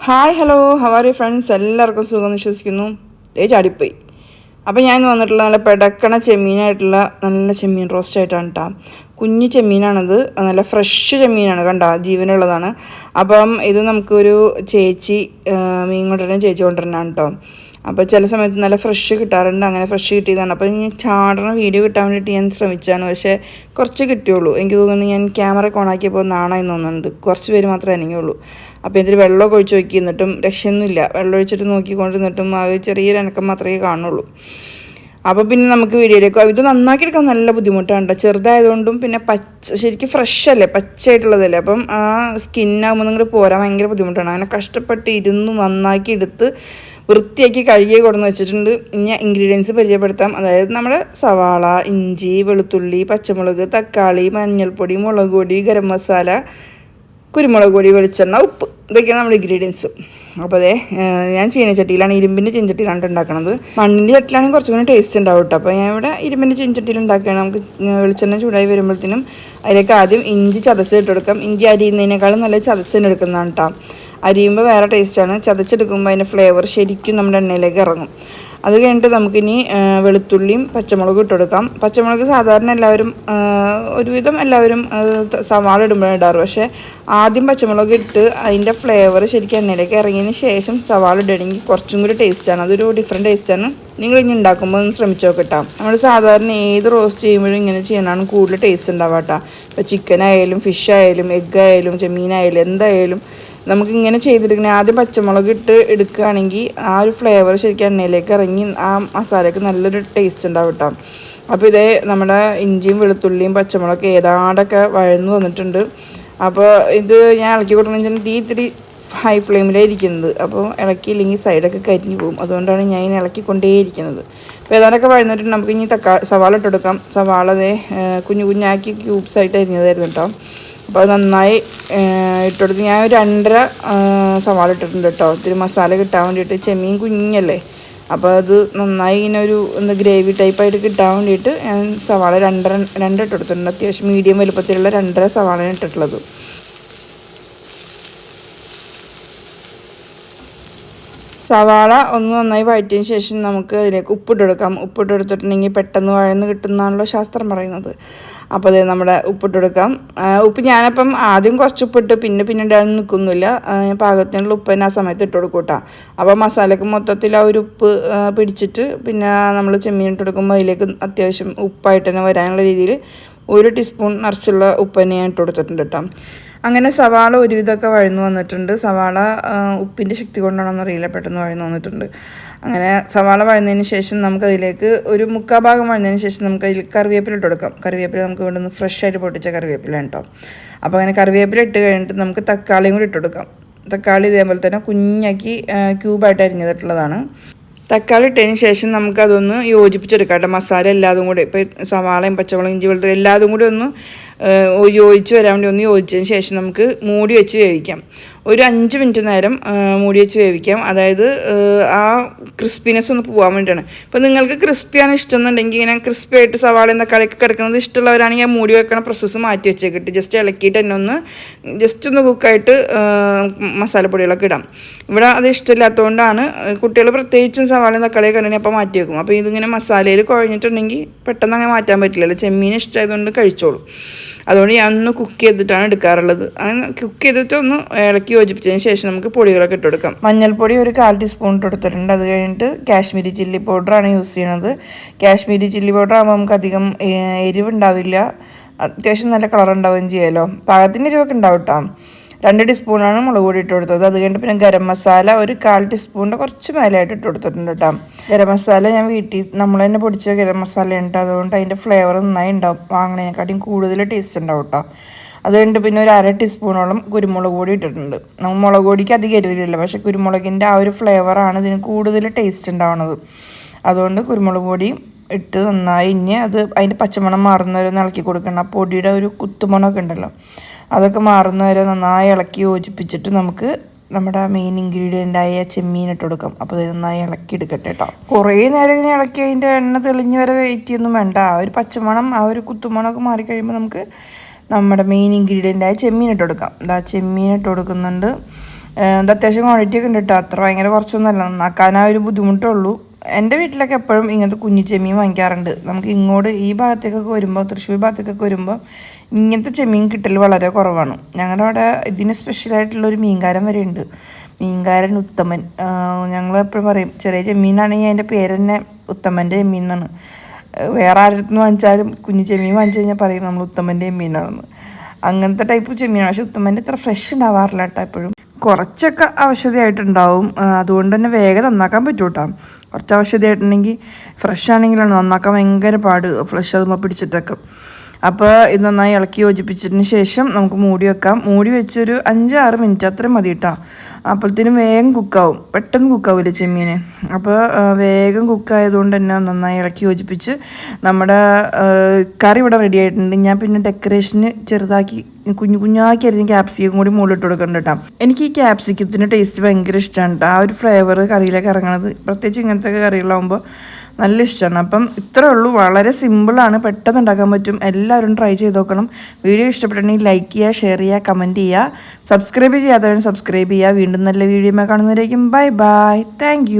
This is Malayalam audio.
Hi hello how are you friends, എല്ലാവർക്കും സുഖം വിശ്വസിക്കുന്നു. ചാടിപ്പോയി. അപ്പോൾ ഞാൻ വന്നിട്ടുള്ള നല്ല പെടക്കണ ചെമ്മീനായിട്ടുള്ള നല്ല ചെമ്മീൻ റോസ്റ്റ് ആയിട്ടാണ് കേട്ടോ. കുഞ്ഞു ചെമ്മീനാണത്, നല്ല ഫ്രഷ് ചെമ്മീനാണ്, കണ്ട ജീവനുള്ളതാണ്. അപ്പം ഇത് നമുക്കൊരു ചേച്ചി മീൻ കൊണ്ടുവരുന്ന ചേച്ചി കൊണ്ടുവരുന്നതാണ് കേട്ടോ. അപ്പോൾ ചില സമയത്ത് നല്ല ഫ്രഷ് കിട്ടാറുണ്ട്, അങ്ങനെ ഫ്രഷ് കിട്ടിയതാണ്. അപ്പോൾ ഞാൻ ചാടണ വീഡിയോ കിട്ടാൻ വേണ്ടിയിട്ട് ഞാൻ ശ്രമിച്ചാണ്, പക്ഷേ കുറച്ച് കിട്ടിയുള്ളൂ. എനിക്ക് തോന്നുന്നു ഞാൻ ക്യാമറ ഓണാക്കിയപ്പോൾ നാണായി തോന്നുന്നുണ്ട്, കുറച്ച് പേര് മാത്രമേ അനങ്ങിയുള്ളൂ. അപ്പോൾ ഇതിൽ വെള്ളമൊക്കെ ഒഴിച്ച് നോക്കി, എന്നിട്ടും രക്ഷയൊന്നുമില്ല. വെള്ളം ഒഴിച്ചിട്ട് നോക്കിക്കൊണ്ടിരുന്നിട്ടും ആ ചെറിയൊരു അനക്കം മാത്രമേ കാണുള്ളൂ. അപ്പോൾ പിന്നെ നമുക്ക് വീഡിയോയിലേക്ക് ഇത് നന്നാക്കി എടുക്കാൻ നല്ല ബുദ്ധിമുട്ടാണ് കേട്ടോ. ചെറുതായതുകൊണ്ടും പിന്നെ ശരിക്കും ഫ്രഷ് അല്ലേ, പച്ചയായിട്ടുള്ളതല്ലേ. അപ്പം ആ സ്കിന്നാകുമ്പോൾ നിങ്ങൾ പോരാൻ ഭയങ്കര ബുദ്ധിമുട്ടാണ്. അങ്ങനെ കഷ്ടപ്പെട്ട് ഇരുന്ന് നന്നാക്കി എടുത്ത് വൃത്തിയാക്കി കഴുകി കൊടുന്ന് വെച്ചിട്ടുണ്ട്. ഇനി ഇൻഗ്രീഡിയൻസ് പരിചയപ്പെടുത്താം. അതായത് നമ്മുടെ സവാള, ഇഞ്ചി, വെളുത്തുള്ളി, പച്ചമുളക്, തക്കാളി, മഞ്ഞൾപ്പൊടി, മുളക് പൊടി, ഗരം മസാല, കുരുമുളക് പൊടി, വെളിച്ചെണ്ണ, ഉപ്പ്, ഇതൊക്കെയാണ് നമ്മുടെ ഇൻഗ്രീഡിയൻസ്. അപ്പോൾ അതെ, ഞാൻ ചീനച്ചട്ടിയിലാണ്, ഇരുമ്പിൻ്റെ ചീനച്ചട്ടിയിലാണ് ഉണ്ടാക്കുന്നത്. മണ്ണിൻ്റെ ചട്ടിയിലാണെങ്കിൽ കുറച്ചും കൂടി ടേസ്റ്റ് ഉണ്ടാവും കേട്ടോ. അപ്പോൾ ഞാൻ ഇവിടെ ഇരുമ്പിൻ്റെ ചീനച്ചട്ടിയിൽ ഉണ്ടാക്കുകയാണ്. നമുക്ക് വെളിച്ചെണ്ണ ചൂടായി വരുമ്പോഴത്തേനും അതിലേക്ക് ആദ്യം ഇഞ്ചി ചതച്ചിട്ട് കൊടുക്കാം. ഇഞ്ചി അരിയുന്നതിനേക്കാളും നല്ല ചതച്ചിന് എടുക്കുന്നതാണ് കേട്ടോ. അരിയുമ്പോൾ വേറെ ടേസ്റ്റാണ്, ചതച്ചെടുക്കുമ്പോൾ അതിൻ്റെ ഫ്ലേവർ ശരിക്കും നമ്മുടെ എണ്ണയിലേക്ക് ഇറങ്ങും. അത് കഴിഞ്ഞിട്ട് നമുക്കിനി വെളുത്തുള്ളിയും പച്ചമുളകും ഇട്ട് കൊടുക്കാം. പച്ചമുളക് സാധാരണ എല്ലാവരും ഒരുവിധം എല്ലാവരും സവാള ഇടുമ്പോഴാണ് ഇടാറ്. പക്ഷേ ആദ്യം പച്ചമുളക് ഇട്ട് അതിൻ്റെ ഫ്ലേവർ ശരിക്കും എണ്ണയിലേക്ക് ഇറങ്ങിയതിന് ശേഷം സവാള ഇടുകയാണെങ്കിൽ കുറച്ചും കൂടി ടേസ്റ്റാണ്. അതൊരു ഡിഫറെൻറ്റ് ടേസ്റ്റാണ്. നിങ്ങൾ ഇനി ഉണ്ടാക്കുമ്പോൾ ഒന്ന് ശ്രമിച്ച് നോക്കട്ടാം. നമ്മൾ സാധാരണ ഏത് റോസ്റ്റ് ചെയ്യുമ്പോഴും ഇങ്ങനെ ചെയ്യുന്നതാണ് കൂടുതൽ ടേസ്റ്റ് ഉണ്ടാവുക കേട്ടോ. ഇപ്പോൾ ചിക്കനായാലും ഫിഷ് ആയാലും എഗ്ഗ് ആയാലും ചെമ്മീനായാലും എന്തായാലും നമുക്കിങ്ങനെ ചെയ്തെടുക്കണേ. ആദ്യം പച്ചമുളക് ഇട്ട് എടുക്കുകയാണെങ്കിൽ ആ ഒരു ഫ്ലേവർ ശരിക്കും എണ്ണയിലേക്ക് ഇറങ്ങി ആ മസാലയ്ക്ക് നല്ലൊരു ടേസ്റ്റ് ഉണ്ടാവും കേട്ടോ. അപ്പോൾ ഇതേ നമ്മുടെ ഇഞ്ചിയും വെളുത്തുള്ളിയും പച്ചമുളകൊക്കെ ഏതാണ്ടൊക്കെ വഴന്ന് വന്നിട്ടുണ്ട്. അപ്പോൾ ഇത് ഞാൻ ഇളക്കി കൊടുക്കണമെന്ന് വെച്ചാൽ തീ ഇത്തിരി ഹൈ ഫ്ലെയിമിലാണ് ഇരിക്കുന്നത്. അപ്പോൾ ഇളക്കിയില്ലെങ്കിൽ സൈഡൊക്കെ കരിഞ്ഞു പോകും. അതുകൊണ്ടാണ് ഞാൻ ഇതിനെ ഇളക്കിക്കൊണ്ടേയിരിക്കുന്നത്. അപ്പോൾ ഏതാണ്ടൊക്കെ വഴന്നിട്ടുണ്ട്. നമുക്ക് ഇനി സവാള ഇട്ടെടുക്കാം. സവാള അതേ കുഞ്ഞു കുഞ്ഞാക്കി ക്യൂബ്സായിട്ട് അരിഞ്ഞതായിരുന്നു കേട്ടോ. അപ്പോൾ അത് നന്നായി ഇട്ടെടുത്ത് ഞാൻ ഒരു 2.5 സവാള ഇട്ടിട്ടുണ്ട് കേട്ടോ. ഒത്തിരി മസാല കിട്ടാൻ വേണ്ടിയിട്ട്. ചെമ്മീൻ കുഞ്ഞല്ലേ, അപ്പോൾ അത് നന്നായി ഇങ്ങനെ ഒരു ഗ്രേവി ടൈപ്പായിട്ട് കിട്ടാൻ വേണ്ടിയിട്ട് ഞാൻ സവാള 2 ഇട്ടെടുത്തിട്ടുണ്ട്. അത്യാവശ്യം മീഡിയം വലുപ്പത്തിലുള്ള 2.5 സവാളയാണ് ഇട്ടിട്ടുള്ളത്. സവാള ഒന്ന് നന്നായി വഴറ്റിയതിന് ശേഷം നമുക്ക് അതിലേക്ക് ഉപ്പിട്ടെടുക്കാം. ഉപ്പിട്ടെടുത്തിട്ടുണ്ടെങ്കിൽ പെട്ടെന്ന് വഴന്ന് കിട്ടുന്നതാണല്ലോ ശാസ്ത്രം പറയുന്നത്. അപ്പോൾ അത് നമ്മുടെ ഉപ്പിട്ടെടുക്കാം. ഉപ്പ് ഞാനപ്പം ആദ്യം കുറച്ച് ഉപ്പിട്ട് പിന്നെ ഇടാൻ നിൽക്കുന്നില്ല. പാകത്തിനുള്ള ഉപ്പ് തന്നെ ആ സമയത്ത് ഇട്ട് കൊടുക്കും കേട്ടോ. അപ്പോൾ മസാലയ്ക്ക് മൊത്തത്തിൽ ആ ഒരു ഉപ്പ് പിടിച്ചിട്ട് പിന്നെ നമ്മൾ ചെമ്മീൻ ഇട്ടെടുക്കുമ്പോൾ അതിലേക്ക് അത്യാവശ്യം ഉപ്പായിട്ട് തന്നെ വരാനുള്ള രീതിയിൽ 1 ടീസ്പൂൺ നിറച്ചുള്ള ഉപ്പ് തന്നെ ഞാൻ ഇട്ട് കൊടുത്തിട്ടുണ്ട് കേട്ടോ. അങ്ങനെ സവാള ഒരുവിധമൊക്കെ വഴന്നു വന്നിട്ടുണ്ട്. സവാള ഉപ്പിൻ്റെ ശക്തി കൊണ്ടാണോന്ന് അറിയില്ല, പെട്ടെന്ന് വഴന്നു വന്നിട്ടുണ്ട്. അങ്ങനെ സവാള വഴന്നതിന് ശേഷം നമുക്കതിലേക്ക് ഒരു 3/4 ഭാഗം വഴന്നതിന് ശേഷം നമുക്കതിൽ കറിവേപ്പില ഇട്ട് കൊടുക്കാം. കറിവേപ്പില നമുക്ക് ഇവിടെ നിന്ന് ഫ്രഷായിട്ട് പൊട്ടിച്ച കറിവേപ്പില കേട്ടോ. അപ്പോൾ അങ്ങനെ കറിവേപ്പില ഇട്ട് കഴിഞ്ഞിട്ട് നമുക്ക് തക്കാളിയും കൂടി ഇട്ട് കൊടുക്കാം. തക്കാളി ഇതേപോലെ തന്നെ കുഞ്ഞാക്കി ക്യൂബായിട്ട് അരിഞ്ഞിട്ടുള്ളതാണ്. തക്കാളി ഇട്ടതിന് ശേഷം നമുക്കതൊന്ന് യോജിപ്പിച്ചെടുക്കാം കേട്ടോ. മസാല എല്ലാതും കൂടി, ഇപ്പോൾ സവാളയും പച്ചമുളകും ഇഞ്ചി വെളുത്തുള്ളി എല്ലാതും കൂടി ഒന്ന് യോജിച്ച് വരാൻ വേണ്ടി ഒന്ന് യോജിച്ചതിന് ശേഷം നമുക്ക് മൂടി വെച്ച് വേവിക്കാം. ഒരു 5 മിനിറ്റ് നേരം മൂടി വെച്ച് വേവിക്കാം. അതായത് ആ ക്രിസ്പിനെസ് ഒന്ന് പോകാൻ വേണ്ടിയിട്ടാണ്. ഇപ്പോൾ നിങ്ങൾക്ക് ക്രിസ്പിയാണ് ഇഷ്ടം എന്നുണ്ടെങ്കിൽ ഇങ്ങനെ ക്രിസ്പി ആയിട്ട് സവാളയും തക്കാളിയൊക്കെ കിടക്കുന്നത് ഇഷ്ടമുള്ളവരാണെങ്കിൽ ആ മൂടി വെക്കണ പ്രോസസ്സ് മാറ്റി വെച്ചേക്കിട്ട് ജസ്റ്റ് ഇളക്കിയിട്ട് തന്നെ ഒന്ന് കുക്കായിട്ട് മസാലപ്പൊടികളൊക്കെ ഇടാം. ഇവിടെ അത് ഇഷ്ടമില്ലാത്തതുകൊണ്ടാണ് കുട്ടികൾ പ്രത്യേകിച്ചും സവാളയും തക്കാളിയൊക്കെ ഉണ്ടെങ്കിൽ അപ്പോൾ മാറ്റി വെക്കും. അപ്പോൾ ഇതിങ്ങനെ മസാലയിൽ കുഴഞ്ഞിട്ടുണ്ടെങ്കിൽ പെട്ടെന്ന് അങ്ങനെ മാറ്റാൻ പറ്റില്ലല്ലോ. ചെമ്മീൻ ഇഷ്ടമായതുകൊണ്ട് കഴിച്ചോളൂ. അതുകൊണ്ട് ഞാൻ ഒന്ന് കുക്ക് ചെയ്തിട്ടാണ് എടുക്കാറുള്ളത്. അങ്ങനെ കുക്ക് ചെയ്തിട്ട് ഒന്ന് ഇളക്കി യോജിപ്പിച്ചതിന് ശേഷം നമുക്ക് പൊടികളൊക്കെ ഇട്ട് കൊടുക്കാം. മഞ്ഞൾപ്പൊടി ഒരു 1/4 ടീസ്പൂൺ ഇട്ട് കൊടുത്തിട്ടുണ്ട്. അത് കഴിഞ്ഞിട്ട് കാശ്മീരി ചില്ലി പൗഡറാണ് യൂസ് ചെയ്യുന്നത്. കാശ്മീരി ചില്ലി പൗഡർ ആകുമ്പോൾ നമുക്ക് അധികം എരിവുണ്ടാവില്ല, അത്യാവശ്യം നല്ല കളർ ഉണ്ടാവുകയും ചെയ്യാമല്ലോ. പാകത്തിന് എരിവൊക്കെ ഉണ്ടാവും കേട്ടോ. 2 ടീസ്പൂണാണ് മുളക് പൊടി ഇട്ട് കൊടുത്തത്. അത് കഴിഞ്ഞിട്ട് പിന്നെ ഗരം മസാല ഒരു 1/4 ടീസ്പൂണിൻ്റെ കുറച്ച് മേലായിട്ട് ഇട്ട് കൊടുത്തിട്ടുണ്ട് കേട്ടോ. ഗരം മസാല ഞാൻ വീട്ടിൽ നമ്മൾ തന്നെ പൊടിച്ച ഗരം മസാല ഉണ്ട്, അതുകൊണ്ട് അതിൻ്റെ ഫ്ലേവർ നന്നായി ഉണ്ടാവും. വാങ്ങണേക്കാട്ടിയും കൂടുതൽ ടേസ്റ്റ് ഉണ്ടാവും കേട്ടോ. അത് കഴിഞ്ഞിട്ട് പിന്നെ ഒരു 1/2 ടീസ്പൂണോളം കുരുമുളക് പൊടി ഇട്ടിട്ടുണ്ട്. മുളക് പൊടിക്ക് അധികം എരിവില്ല, പക്ഷേ കുരുമുളകിൻ്റെ ആ ഒരു ഫ്ലേവറാണ് ഇതിന് കൂടുതൽ ടേസ്റ്റ് ഉണ്ടാവുന്നത്. അതുകൊണ്ട് കുരുമുളക് പൊടിയും ഇട്ട് നന്നായി ഇനി അത് അതിൻ്റെ പച്ചമണം മാറുന്നവരെ ഇളക്കി കൊടുക്കണം. ആ പൊടിയുടെ ഒരു കുത്തുമണമൊക്കെ ഉണ്ടല്ലോ, അതൊക്കെ മാറുന്നവരെ നന്നായി ഇളക്കി യോജിപ്പിച്ചിട്ട് നമുക്ക് നമ്മുടെ മെയിൻ ഇൻഗ്രീഡിയൻ്റായ ചെമ്മീൻ ഇട്ട് കൊടുക്കാം. അപ്പോൾ ഇത് നന്നായി ഇളക്കി എടുക്കട്ടെ കേട്ടോ. കുറേ നേരം ഇങ്ങനെ ഇളക്കി അതിൻ്റെ എണ്ണ തെളിഞ്ഞ് വരെ വെയിറ്റ് ചെയ്യൊന്നും വേണ്ട. ആ ഒരു പച്ചമണം ആ ഒരു കുത്തുമണമൊക്കെ മാറിക്കഴിയുമ്പോൾ നമുക്ക് നമ്മുടെ മെയിൻ ഇൻഗ്രീഡിയൻ്റായ ചെമ്മീൻ ഇട്ട് കൊടുക്കാം. ചെമ്മീൻ ഇട്ട് കൊടുക്കുന്നുണ്ട്. ഇത് അത്യാവശ്യം ക്വാണ്ടിറ്റി ഒക്കെ ഉണ്ട് കേട്ടോ. അത്ര ഭയങ്കര കുറച്ചൊന്നുമല്ല, നന്നാക്കാൻ ആ ഒരു ബുദ്ധിമുട്ടേ ഉള്ളൂ. എൻ്റെ വീട്ടിലൊക്കെ എപ്പോഴും ഇങ്ങനത്തെ കുഞ്ഞു ചെമ്മീൻ വാങ്ങിക്കാറുണ്ട്. നമുക്ക് ഇങ്ങോട്ട് ഈ ഭാഗത്തേക്കൊക്കെ വരുമ്പോൾ, തൃശ്ശൂർ ഭാഗത്തേക്കൊക്കെ വരുമ്പോൾ ഇങ്ങനത്തെ ചെമ്മീൻ കിട്ടൽ വളരെ കുറവാണ്. ഞങ്ങളുടെ അവിടെ ഇതിന് സ്പെഷ്യലായിട്ടുള്ളൊരു മീൻകാരൻ വരെ ഉണ്ട്, മീൻകാരൻ ഉത്തമൻ. ഞങ്ങൾ എപ്പോഴും പറയും ചെറിയ ചെമ്മീനാണെങ്കിൽ അതിൻ്റെ പേര് തന്നെ ഉത്തമൻ്റെ ചെമ്മീൻ എന്നാണ്. വേറെ ആരുടെ വാങ്ങിച്ചാലും കുഞ്ഞു ചെമ്മീൻ വാങ്ങിച്ചു കഴിഞ്ഞാൽ പറയും നമ്മൾ ഉത്തമൻ്റെ ചെമ്മീനാണെന്ന്. അങ്ങനത്തെ ടൈപ്പ് ചെമ്മീനാണ്. പക്ഷെ ഉത്തമൻ്റെ ഇത്ര ഫ്രഷ് ഉണ്ടാവാറില്ല കേട്ടോ. എപ്പോഴും കുറച്ചൊക്കെ ആവശ്യതയായിട്ടുണ്ടാവും. അതുകൊണ്ട് തന്നെ വേഗം നന്നാക്കാൻ പറ്റും കേട്ടോ. കുറച്ച് ആവശ്യതയായിട്ടുണ്ടെങ്കിൽ ഫ്രഷ് ആണെങ്കിലാണ് നന്നാക്കാൻ ഭയങ്കര പാട്, ഫ്രഷ് അതുമ്പോൾ പിടിച്ചിട്ടൊക്കെ. അപ്പോൾ ഇത് നന്നായി ഇളക്കി യോജിപ്പിച്ചതിന് ശേഷം നമുക്ക് മൂടി വെക്കാം. മൂടി വെച്ചൊരു 5-6 മിനിറ്റ് അത്രയും മതി കേട്ടോ. അപ്പോഴത്തേനും വേഗം കുക്കാവും, പെട്ടെന്ന് കുക്കാവില്ല ചെമ്മീൻ. അപ്പോൾ വേഗം കുക്കായതുകൊണ്ട് തന്നെ നന്നായി ഇളക്കി യോജിപ്പിച്ച് നമ്മുടെ കറി ഇവിടെ റെഡി ആയിട്ടുണ്ട്. ഞാൻ പിന്നെ ഡെക്കറേഷന് ചെറുതാക്കി കുഞ്ഞു കുഞ്ഞാക്കിയായിരുന്നു ക്യാപ്സിക്കം കൂടി മുകളിലിട്ട് കൊടുക്കുന്നുണ്ട് കേട്ടോ. എനിക്ക് ഈ ക്യാപ്സിക്കത്തിൻ്റെ ടേസ്റ്റ് ഭയങ്കര ഇഷ്ടമാണ് കേട്ടോ. ആ ഒരു ഫ്ലേവർ കറിയിലേക്ക് ഇറങ്ങണത്, പ്രത്യേകിച്ച് ഇങ്ങനത്തെ കറികളാകുമ്പോൾ നല്ല ഇഷ്ടമാണ്. അപ്പം ഇത്രേ ഉള്ളൂ, വളരെ സിമ്പിളാണ്, പെട്ടെന്ന് ഉണ്ടാക്കാൻ പറ്റും. എല്ലാവരും ട്രൈ ചെയ്ത് നോക്കണം. വീഡിയോ ഇഷ്ടപ്പെട്ടിട്ടുണ്ടെങ്കിൽ ലൈക്ക് ചെയ്യുക, ഷെയർ ചെയ്യുക, കമൻറ്റ് ചെയ്യുക. സബ്സ്ക്രൈബ് ചെയ്യാത്തവരും സബ്സ്ക്രൈബ് ചെയ്യുക. വീണ്ടും നല്ല വീഡിയോ കാണുന്നവരേക്കും ബൈ ബൈ. താങ്ക്